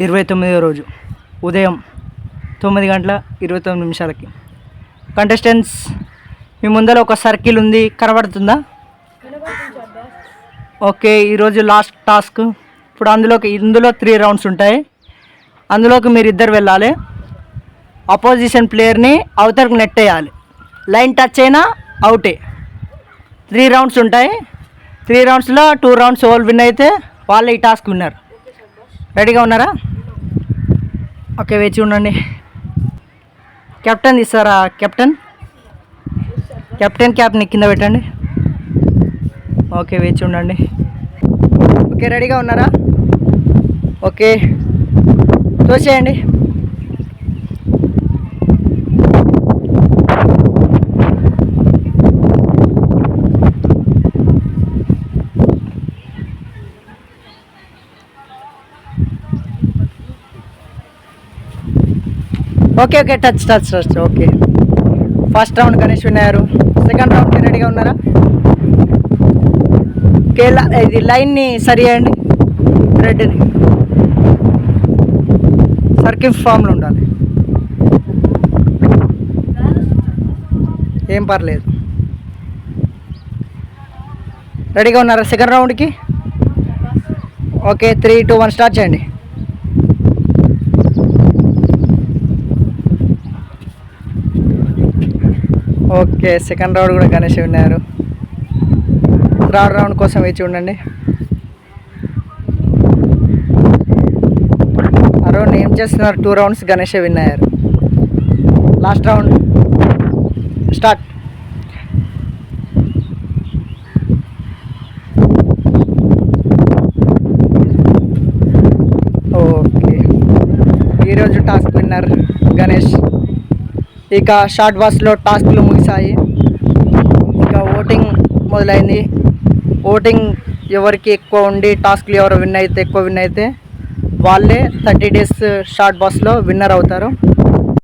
29వ రోజు ఉదయం 9:29 కంటెస్టెంట్స్ మీ ముందర ఒక సర్కిల్ ఉంది, కనబడుతుందా? ఓకే, ఈరోజు లాస్ట్ టాస్క్. ఇప్పుడు ఇందులో 3 రౌండ్స్ ఉంటాయి. అందులోకి మీరు ఇద్దరు వెళ్ళాలి. అపోజిషన్ ప్లేయర్ని అవతలకు నెట్టేయాలి. లైన్ టచ్ అయినా అవుటే. 3 రౌండ్స్ ఉంటాయి. 3 రౌండ్స్లో 2 రౌండ్స్ ఓల్ విన్ అయితే వాళ్ళే ఈ టాస్క్ విన్నారు. రెడీగా ఉన్నారా? ఓకే, వేచి ఉండండి. కెప్టెన్ ఇస్తారా? కెప్టెన్ క్యాప్ని కింద పెట్టండి. ఓకే, వేచి ఉండండి. ఓకే, రెడీగా ఉన్నారా? ఓకే, తోసేయండి. Okay, touch. Okay, first round Ganesh win అయ్యారు. సెకండ్ రౌండ్కి రెడీగా ఉన్నారా? ఓకే, ఇది లైన్ని సరి చేయండి. రెడ్ని సర్కిల్ ఫామ్లో ఉండాలి. ఏం పర్లేదు. రెడీగా ఉన్నారా సెకండ్ రౌండ్కి? ఓకే, 3, 2, 1 స్టార్ట్ చేయండి. ఓకే, సెకండ్ రౌండ్ కూడా గణేష్ విన్నారు. థర్డ్ రౌండ్ కోసం వేచి ఉండండి. అరౌండ్ ఏం చేస్తున్నారు? 2 రౌండ్స్ గణేష్ విన్ అయ్యారు. Last round start. ఓకే, ఈరోజు టాస్క్ విన్నర్ గణేష్. ఇక షార్ట్ బాస్లో టాస్క్లు ముగిసాయి. ఇక ఓటింగ్ మొదలైంది. ఓటింగ్ ఎవరికి ఎక్కువ ఉండి టాస్క్లు ఎవరు ఎక్కువ విన్ అయితే వాళ్ళే 30 డేస్ షార్ట్ బాస్లో విన్నర్ అవుతారు.